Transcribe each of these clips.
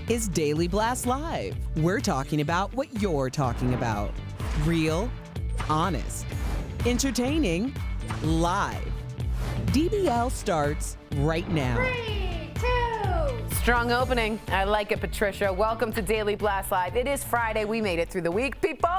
Is Daily Blast Live. We're talking about what you're talking about. Real, honest, entertaining, live. DBL starts right now. 3, 2. Strong opening. I like it, Patricia. Welcome to Daily Blast Live. It is Friday. We made it through the week, people.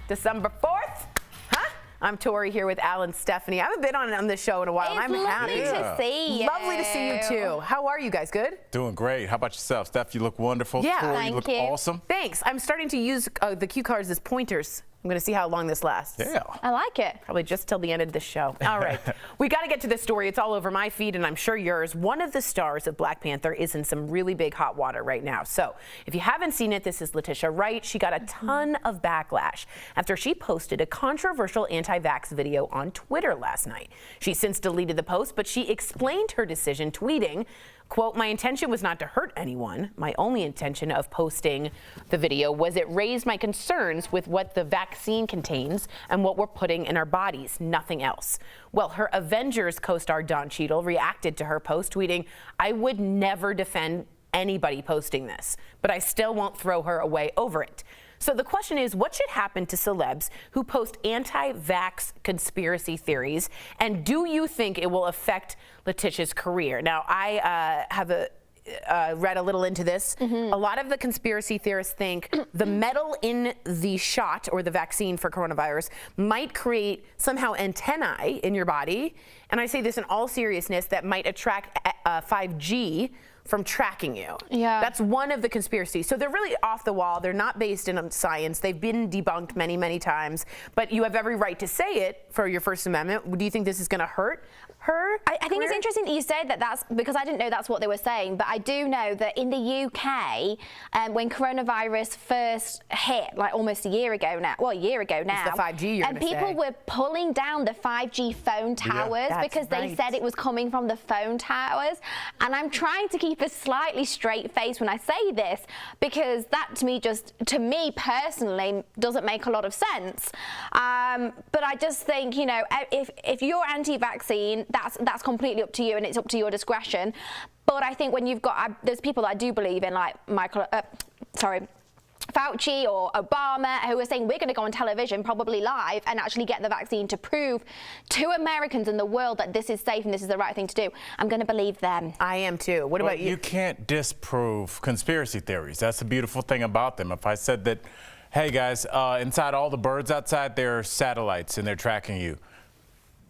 December 4th. Huh? I'm Tori here with Al and Stephanie. I haven't been on this show in a while, and I'm happy. Lovely to see you. Lovely to see you, too. How are you guys? Good? Doing great. How about yourself? Steph, you look wonderful. Yeah. Tori, Thank you look you. awesome. Thanks. I'm starting to use the cue cards as pointers. I'm going to see how long this lasts. Yeah. I like it. Probably just till the end of the show. All right. We got to get to this story. It's all over my feed, and I'm sure yours. One of the stars of Black Panther is in some really big hot water right now. So if you haven't seen it, this is Letitia Wright. She got a ton of backlash after she posted a controversial anti-vax video on Twitter last night. She since deleted the post, but she explained her decision, tweeting, Quote, my intention was not to hurt anyone. My only intention of posting the video was it raised my concerns with what the vaccine contains and what we're putting in our bodies, nothing else. Well, her Avengers co-star Don Cheadle reacted to her post, tweeting, I would never defend anybody posting this, but I still won't throw her away over it. So the question is, what should happen to celebs who post anti-vax conspiracy theories? And do you think it will affect Letitia's career? Now, I have read a little into this. A lot of the conspiracy theorists think the metal in the shot or the vaccine for coronavirus might create somehow antennae in your body. And I say this in all seriousness, that might attract 5G from tracking you. Yeah. That's one of the conspiracies. So they're really off the wall. They're not based in science. They've been debunked many, many times. But you have every right to say it for your First Amendment. Do you think this is going to hurt her? I think it's interesting that you said that. That's because I didn't know that's what they were saying. But I do know that in the UK, when coronavirus first hit, like almost a year ago now, well, a year ago now, it's the 5G you're and people were pulling down the 5G phone towers because they said it was coming from the phone towers. And I'm trying to keep a slightly straight face when I say this, because that to me personally doesn't make a lot of sense. But I just think, you know, if you're anti-vaccine, that's completely up to you, and it's up to your discretion. But I think when you've got there's people that I do believe in, like Fauci or Obama, who are saying we're going to go on television, probably live, and actually get the vaccine to prove to Americans and the world that this is safe and this is the right thing to do. I'm going to believe them. I am too. What about you? You can't disprove conspiracy theories. That's the beautiful thing about them. If I said that, hey guys, inside all the birds outside, there are satellites and they're tracking you.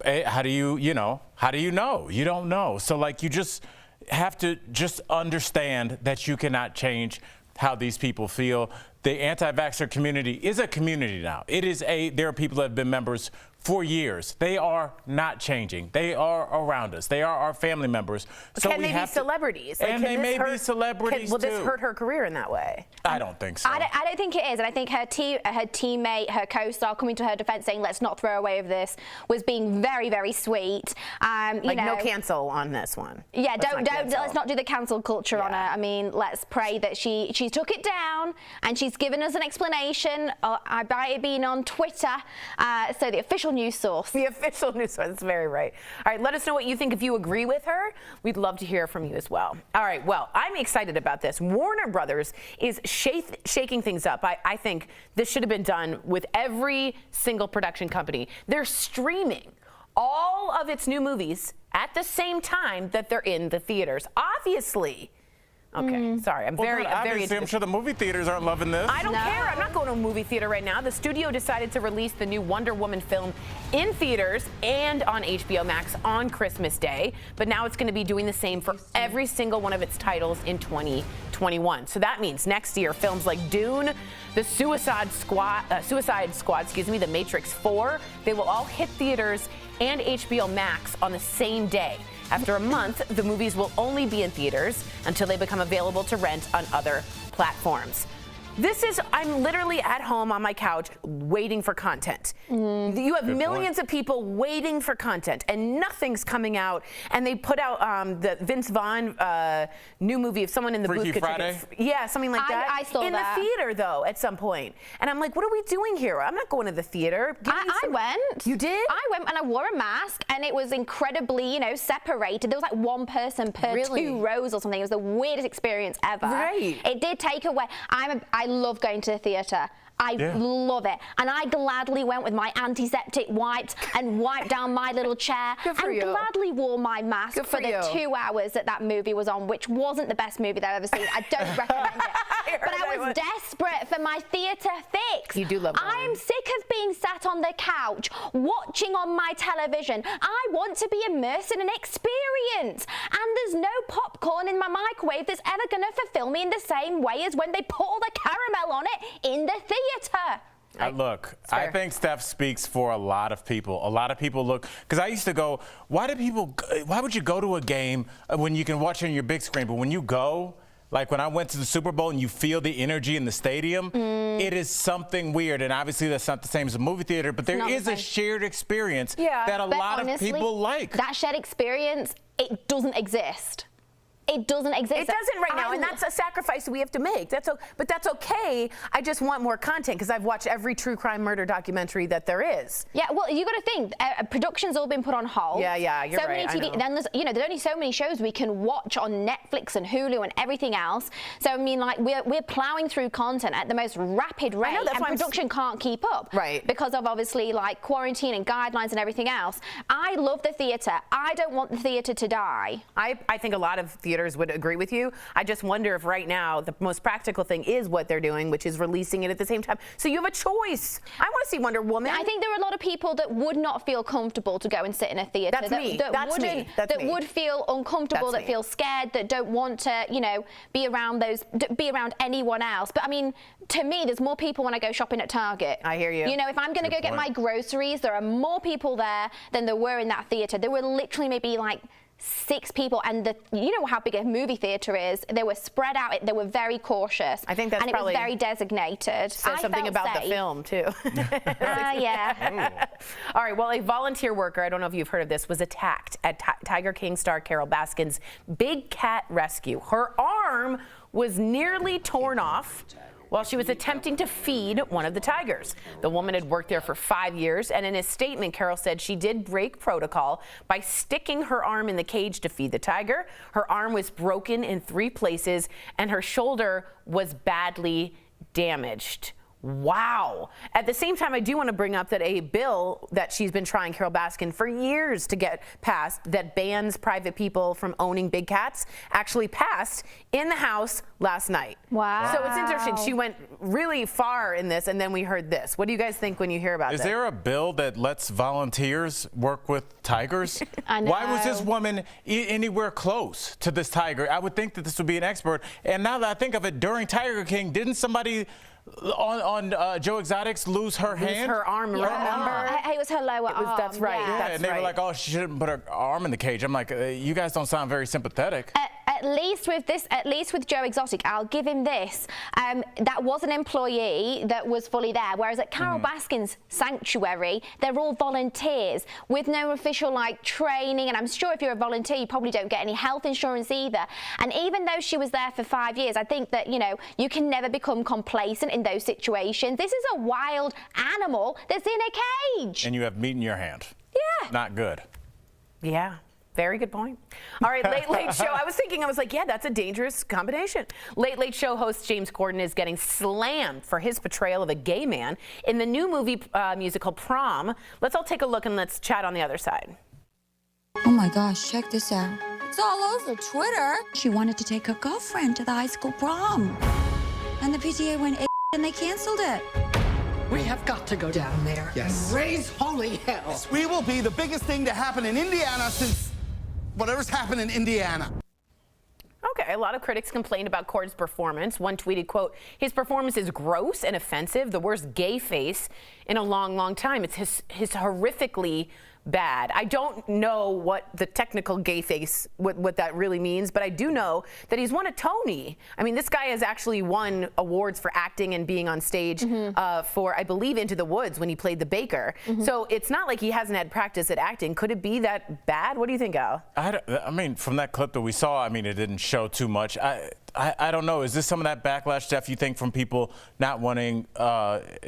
How do you know? How do you know? You don't know. So like, you just have to just understand that you cannot change how these people feel. The anti-vaxxer community is a community now. There are people that have been members for years. They are not changing. They are around us. They are our family members. So can they be celebrities? Like, and they may be celebrities will too. this hurt her career in that way? I don't think so. I don't think it is, and I think her teammate, her co-star, coming to her defense saying let's not throw away of this, was being very, very sweet. No cancel on this one. Yeah, let's not do the cancel culture on her. I mean, let's pray that she took it down and she's given us an explanation. I bet it being on Twitter, so the official news source. The official news source, that's very right. All right, let us know what you think. If you agree with her, we'd love to hear from you as well. All right, well, I'm excited about this. Warner Brothers is shaking things up. I think this should have been done with every single production company. They're streaming all of its new movies at the same time that they're in the theaters. Obviously. Okay, sorry. I'm very I'm sure the movie theaters aren't loving this. I don't care. I'm not going to a movie theater right now. The studio decided to release the new Wonder Woman film in theaters and on HBO Max on Christmas Day. But now it's going to be doing the same for every single one of its titles in 2021. So that means next year, films like Dune, the Suicide Squad, The Matrix 4, they will all hit theaters and HBO Max on the same day. After a month, the movies will only be in theaters until they become available to rent on other platforms. I'm literally at home on my couch waiting for content. You have millions of people waiting for content, and nothing's coming out. And they put out the Vince Vaughn new movie of someone in the Freaky booth. Friday? Yeah, something like that. I saw that. In the theater, though, at some point. And I'm like, what are we doing here? I'm not going to the theater. I went. You did? I went and I wore a mask, and it was incredibly, separated. There was like one person per 2 rows or something. It was the weirdest experience ever. Right. It did take away. I love going to the theater. I love it. And I gladly went with my antiseptic wipes and wiped down my little chair and gladly wore my mask for the 2 hours that movie was on, which wasn't the best movie that I've ever seen. I don't recommend it. But I was desperate for my theater fix. You do love that. I'm sick of being sat on the couch watching on my television. I want to be immersed in an experience. And there's no popcorn in my microwave that's ever going to fulfill me in the same way as when they put all the caramel on it in the theater. Look, I think Steph speaks for a lot of people. A lot of people look, because I used to go, why would you go to a game when you can watch it on your big screen? But when you go, like when I went to the Super Bowl and you feel the energy in the stadium, it is something weird. And obviously that's not the same as a movie theater, but there is a shared experience that a lot of people like. That shared experience, it doesn't exist. It doesn't exist. It doesn't right now, and that's a sacrifice we have to make. But that's okay. I just want more content because I've watched every true crime murder documentary that there is. Yeah, well, you got to think production's all been put on hold. Yeah, you're so right. Many TV, then there's only so many shows we can watch on Netflix and Hulu and everything else. So I mean, like we're plowing through content at the most rapid rate, and production can't keep up. Right. Because of obviously like quarantine and guidelines and everything else. I love the theater. I don't want the theater to die. I think a lot of theaters would agree with you. I just wonder if right now the most practical thing is what they're doing, which is releasing it at the same time. So you have a choice. I want to see Wonder Woman. I think there are a lot of people that would not feel comfortable to go and sit in a theater. That's me. That's me. That would feel uncomfortable, that feel scared, that don't want to, be around anyone else. But I mean, to me, there's more people when I go shopping at Target. I hear you. If I'm going to go get my groceries, there are more people there than there were in that theater. There were literally maybe like 6 people, and you know how big a movie theater is. They were spread out. They were very cautious. I think that's probably, and it was very designated. Says something about the film too. Yeah. All right. Well, a volunteer worker, I don't know if you've heard of this, was attacked at Tiger King star Carole Baskin's big cat rescue. Her arm was nearly torn off while she was attempting to feed one of the tigers. The woman had worked there for 5 years, and in a statement, Carole said she did break protocol by sticking her arm in the cage to feed the tiger. Her arm was broken in 3 places, and her shoulder was badly damaged. Wow. At the same time, I do want to bring up that a bill that she's been trying, Carole Baskin, for years to get passed that bans private people from owning big cats actually passed in the House last night. Wow. So it's interesting. She went really far in this, and then we heard this. What do you guys think when you hear about this? Is there a bill that lets volunteers work with tigers? I know. Why was this woman anywhere close to this tiger? I would think that this would be an expert. And now that I think of it, during Tiger King, didn't somebody on Joe Exotics lose her hand? Her arm, remember? It was her lower arm. That's right. Yeah. That's and they were like, oh, she shouldn't put her arm in the cage. I'm like, you guys don't sound very sympathetic. At least with Joe Exotic, I'll give him this. That was an employee that was fully there, whereas at Carole Baskin's sanctuary, they're all volunteers with no official training. And I'm sure if you're a volunteer, you probably don't get any health insurance either. And even though she was there for 5 years, I think that you can never become complacent in those situations. This is a wild animal that's in a cage. And you have meat in your hand. Yeah. Not good. Yeah. Very good point. All right, Late Show. I was like, yeah, that's a dangerous combination. Late Show host James Corden is getting slammed for his portrayal of a gay man in the new movie musical Prom. Let's all take a look and let's chat on the other side. Oh my gosh, check this out. It's all over Twitter. She wanted to take her girlfriend to the high school prom. And the PTA went and they canceled it. We have got to go down there and raise holy hell. Yes, we will be the biggest thing to happen in Indiana since whatever's happened in Indiana. Okay, a lot of critics complained about Corden's performance. One tweeted, quote, his performance is gross and offensive, the worst gay face in a long, long time. It's his horrifically bad. I don't know what the technical gay face, what that really means, but I do know that he's won a Tony. I mean, this guy has actually won awards for acting and being on stage for, I believe, Into the Woods when he played the baker. So it's not like he hasn't had practice at acting. Could it be that bad? What do you think, Al? I mean, from that clip that we saw, I mean, it didn't show too much. I don't know. Is this some of that backlash, Steph, you think, from people not wanting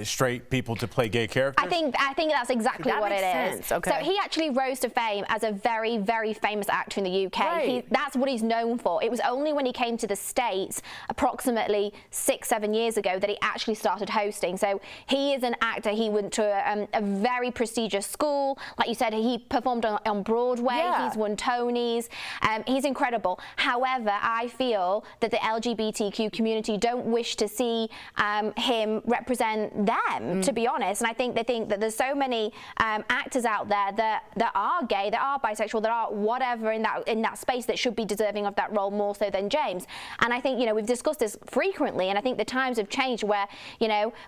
straight people to play gay characters? I think that's exactly what it is. Okay. So he actually rose to fame as a very, very famous actor in the UK. Right. That's what he's known for. It was only when he came to the States approximately 6-7 years ago that he actually started hosting. So he is an actor. He went to a very prestigious school. Like you said, he performed on Broadway. Yeah. He's won Tonys. He's incredible. However, I feel that the LGBTQ community don't wish to see him represent them, to be honest. And I think they think that there's so many actors out there that are gay, that are bisexual, that are whatever in that space that should be deserving of that role more so than James. And I think, we've discussed this frequently, and I think the times have changed where,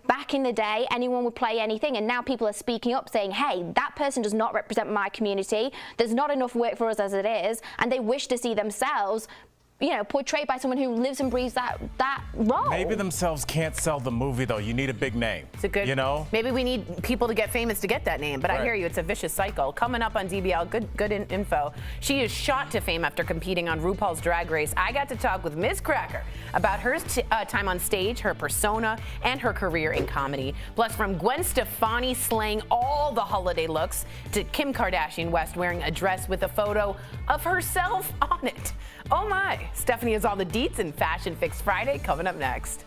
back in the day, anyone would play anything, and now people are speaking up saying, hey, that person does not represent my community. There's not enough work for us as it is, and they wish to see themselves portrayed by someone who lives and breathes that role. Maybe themselves can't sell the movie, though. You need a big name. It's a good, maybe we need people to get famous to get that name, but I hear you, it's a vicious cycle. Coming up on DBL, good info. She is shot to fame after competing on RuPaul's Drag Race. I got to talk with Ms. Cracker about her time on stage, her persona, and her career in comedy. Plus, from Gwen Stefani slaying all the holiday looks to Kim Kardashian West wearing a dress with a photo of herself on it. Oh my. Stephanie has all the deets in Fashion Fix Friday coming up next.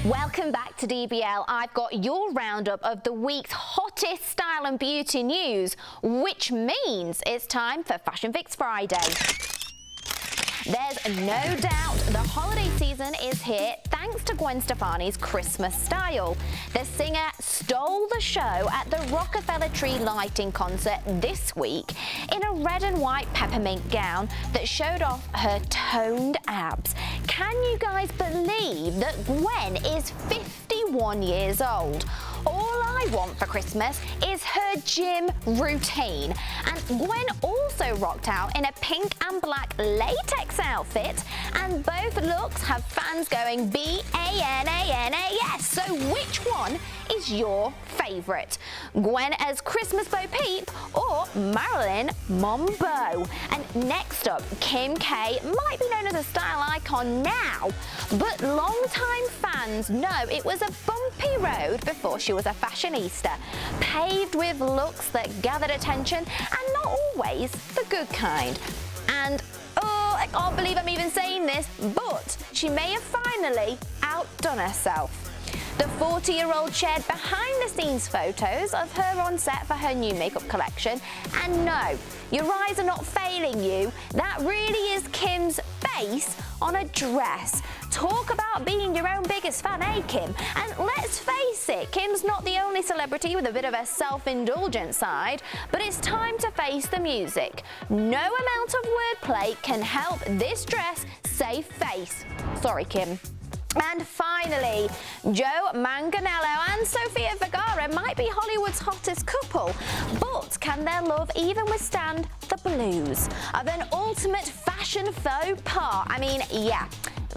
Welcome back to DBL. I've got your roundup of the week's hottest style and beauty news, which means it's time for Fashion Fix Friday. There's no doubt the holiday season is here thanks to Gwen Stefani's Christmas style. The singer stole the show at the Rockefeller Tree Lighting concert this week in a red and white peppermint gown that showed off her toned abs. Can you guys believe that Gwen is 51 years old? All I want for Christmas is her gym routine. And Gwen also rocked out in a pink and black latex outfit, and both looks have fans going B-A-N-A-N-A-S. So which one is your favourite? Gwen as Christmas Bo Peep or Marilyn Monroe? And next up, Kim K might be known as a style icon now, but long-time fans know it was a bumpy road before she was a fashionista, paved with looks that gathered attention and not always the good kind. And I can't believe I'm even saying this, but she may have finally outdone herself. The 40-year-old shared behind-the-scenes photos of her on set for her new makeup collection. And no, your eyes are not failing you. That really is Kim's face on a dress. Talk about being your own biggest fan, eh, Kim? And let's face it, Kim's not the only celebrity with a bit of a self-indulgent side, but it's time to face the music. No amount of wordplay can help this dress save face. Sorry, Kim. And finally, Joe Manganiello and Sofia Vergara might be Hollywood's hottest couple, but can their love even withstand the blues of an ultimate fashion faux pas? I mean, yeah.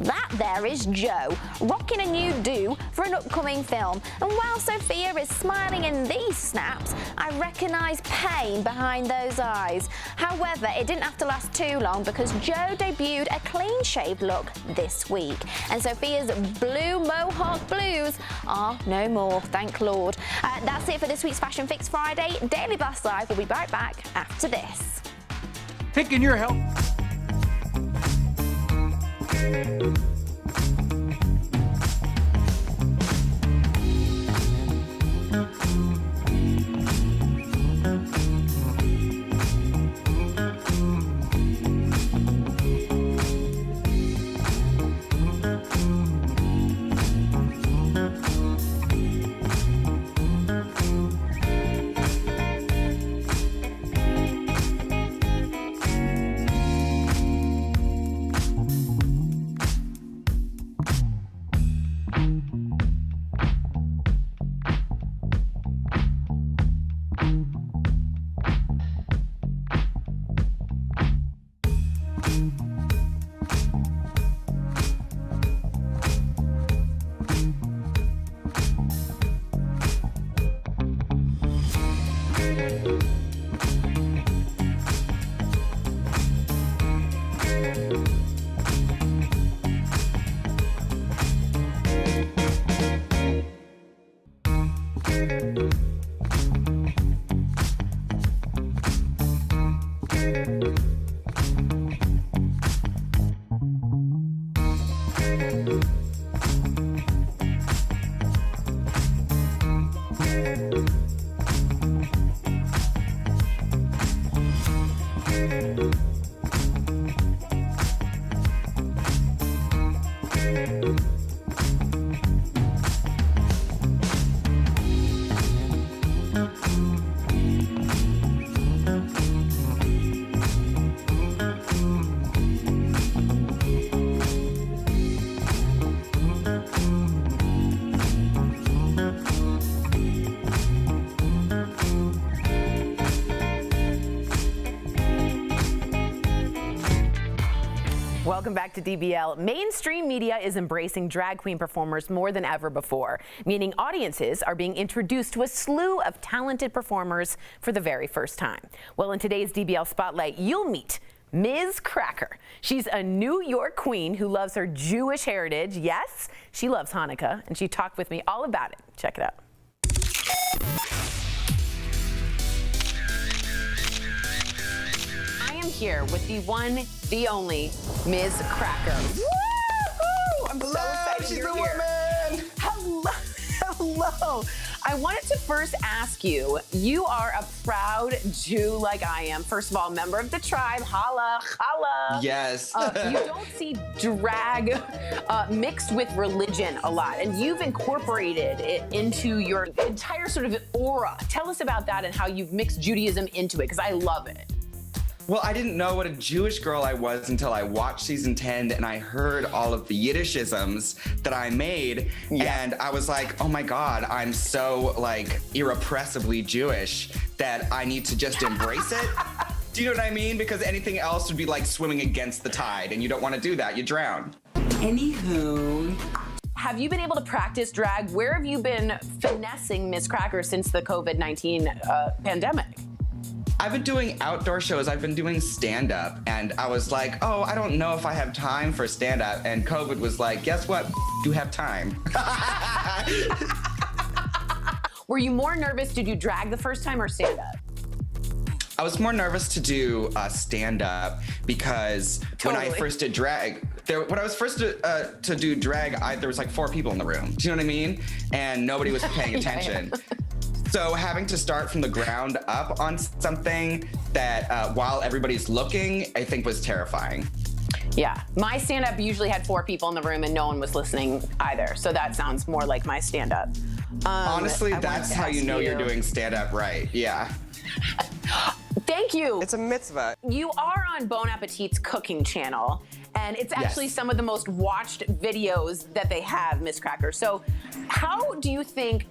That there is Joe, rocking a new do for an upcoming film. And while Sophia is smiling in these snaps, I recognise pain behind those eyes. However, it didn't have to last too long because Joe debuted a clean-shaved look this week. And Sophia's blue mohawk blues are no more, thank Lord. That's it for this week's Fashion Fix Friday. Daily Blast Live will be right back after this. Picking your help. Welcome back to DBL. Mainstream media is embracing drag queen performers more than ever before, meaning audiences are being introduced to a slew of talented performers for the very first time. Well, in today's DBL Spotlight, you'll meet Ms. Cracker. She's a New York queen who loves her Jewish heritage. Yes, she loves Hanukkah, and she talked with me all about it. Check it out. Here with the one, the only Ms. Cracker. Woo! I'm so excited she's you're a here. woman. Hello, hello. I wanted to first ask you, you are a proud Jew like I am. First of all, member of the tribe, holla, holla. Yes. You don't see drag mixed with religion a lot, and you've incorporated it into your entire sort of aura. Tell us about that and how you've mixed Judaism into it, because I love it. Well, I didn't know what a Jewish girl I was until I watched season 10 and I heard all of the Yiddishisms that I made. Yeah. And I was like, oh my God, I'm so like irrepressibly Jewish that I need to just embrace it. Do you know what I mean? Because anything else would be like swimming against the tide, and you don't want to do that, you drown. Anywho. Have you been able to practice drag? Where have you been finessing Ms. Cracker since the COVID-19 pandemic? I've been doing outdoor shows. I've been doing stand-up, and I was like, oh, I don't know if I have time for stand-up. And COVID was like, guess what? You have time. Were you more nervous to do drag the first time or stand-up? I was more nervous to do stand-up because when I first did drag, when I was first to do drag, there was like 4 people in the room. Do you know what I mean? And nobody was paying attention. Yeah. So having to start from the ground up on something that while everybody's looking, I think was terrifying. Yeah, my stand-up usually had 4 people in the room and no one was listening either. So that sounds more like my stand-up. Honestly, that's how you know you're doing stand-up right. Yeah. Thank you. It's a mitzvah. You are on Bon Appetit's cooking channel, and it's actually some of the most watched videos that they have, Miss Cracker. So how do you think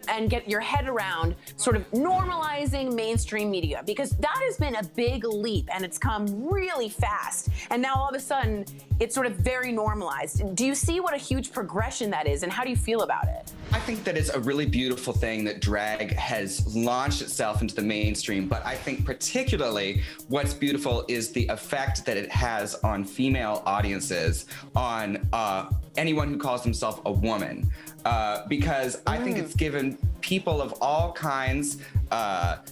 and get your head around sort of normalizing mainstream media? Because that has been a big leap and it's come really fast. And now all of a sudden, it's sort of very normalized. Do you see what a huge progression that is, and how do you feel about it? I think that it's a really beautiful thing that drag has launched itself into the mainstream, but I think particularly what's beautiful is the effect that it has on female audiences, on anyone who calls himself a woman. Because I think it's given people of all kinds,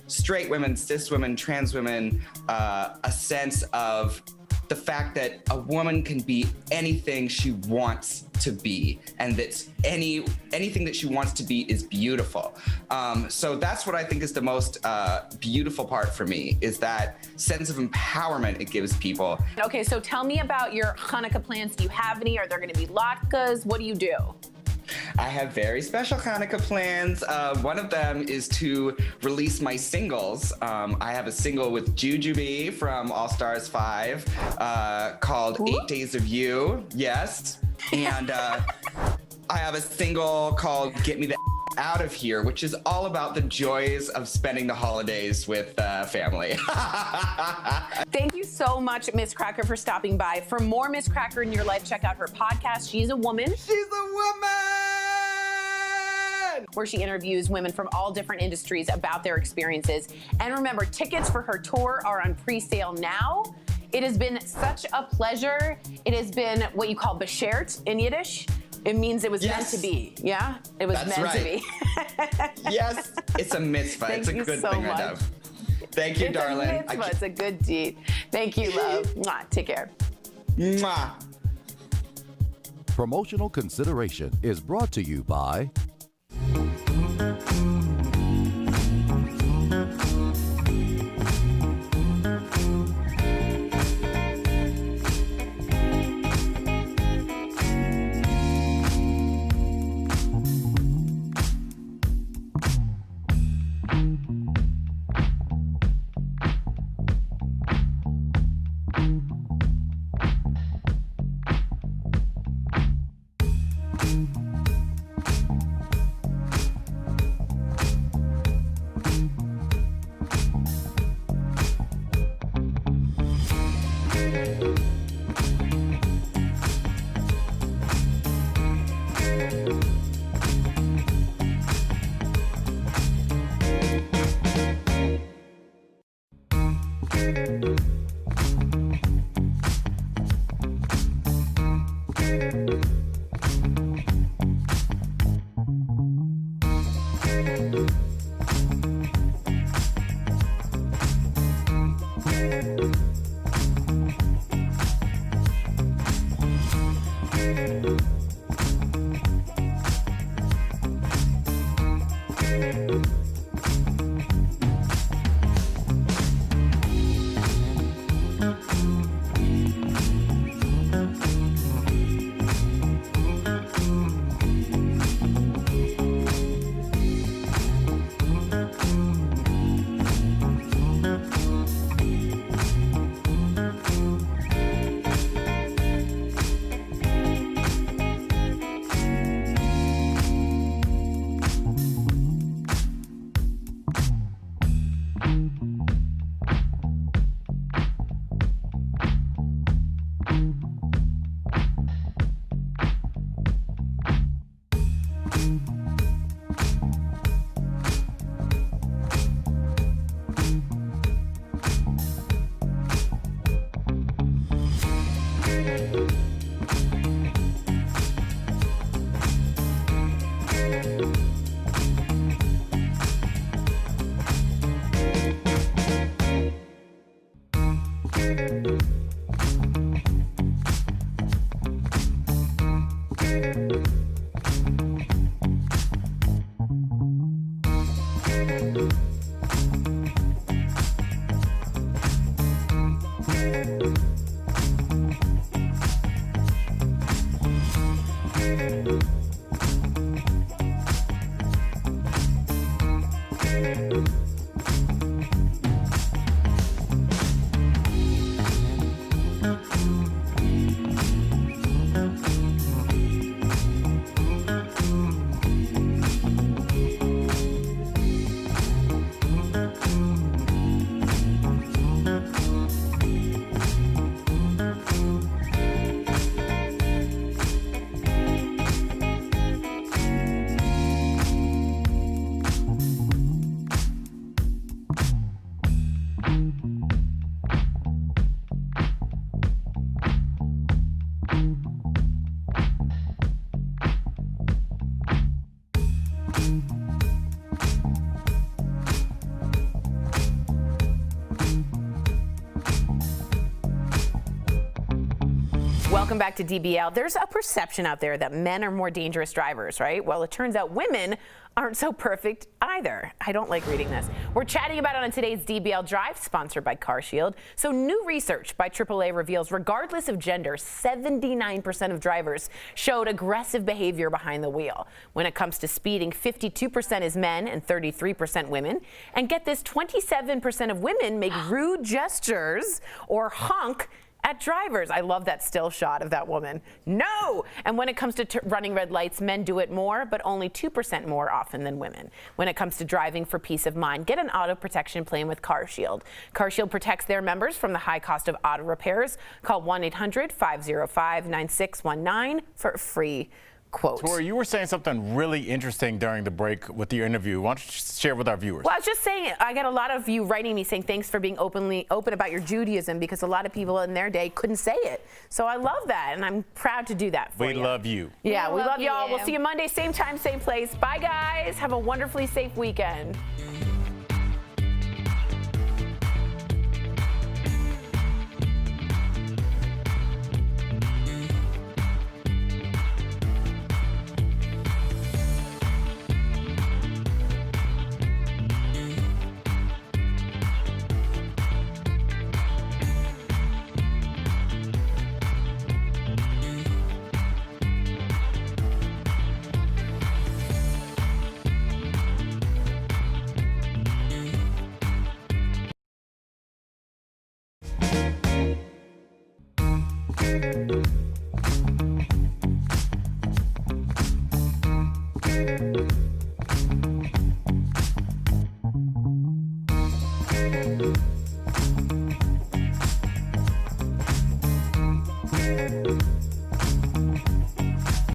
straight women, cis women, trans women, a sense of the fact that a woman can be anything she wants to be, and that anything that she wants to be is beautiful. So that's what I think is the most beautiful part for me, is that sense of empowerment it gives people. Okay, so tell me about your Hanukkah plans. Do you have any? Are there going to be latkes? What do you do? I have very special Hanukkah plans. One of them is to release my singles. I have a single with Jujubee from All Stars 5 called 8 Days of You. Yes. And I have a single called Get Me the Out of Here, which is all about the joys of spending the holidays with family. Thank you so much, Miss Cracker, for stopping by. For more Miss Cracker in your life, check out her podcast, She's a Woman. She's a woman! Where she interviews women from all different industries about their experiences. And remember, tickets for her tour are on pre-sale now. It has been such a pleasure. It has been what you call beshert in Yiddish. It means it was meant to be. Yeah? It was meant to be. Yes, it's a mitzvah. It's a good thing, I know. Thank you, darling. It's a mitzvah. It's a good deed. Thank you, love. Mwah. Take care. Mwah. Promotional consideration is brought to you by Welcome back to DBL. There's a perception out there that men are more dangerous drivers, right? Well, it turns out women aren't so perfect either. I don't like reading this. We're chatting about it on today's DBL Drive, sponsored by CarShield. So new research by AAA reveals, regardless of gender, 79% of drivers showed aggressive behavior behind the wheel. When it comes to speeding, 52% is men and 33% women. And get this, 27% of women make rude gestures or honk at drivers. I love that still shot of that woman. No! And when it comes to running red lights, men do it more, but only 2% more often than women. When it comes to driving for peace of mind, get an auto protection plan with CarShield. CarShield protects their members from the high cost of auto repairs. Call 1-800-505-9619 for a free quote. Tori, you were saying something really interesting during the break with your interview. Why don't you share with our viewers? Well, I was just saying, I got a lot of you writing me saying thanks for being open about your Judaism, because a lot of people in their day couldn't say it. So I love that, and I'm proud to do that for you. We love you. Yeah, we love y'all. We'll see you Monday, same time, same place. Bye, guys. Have a wonderfully safe weekend. Thank you.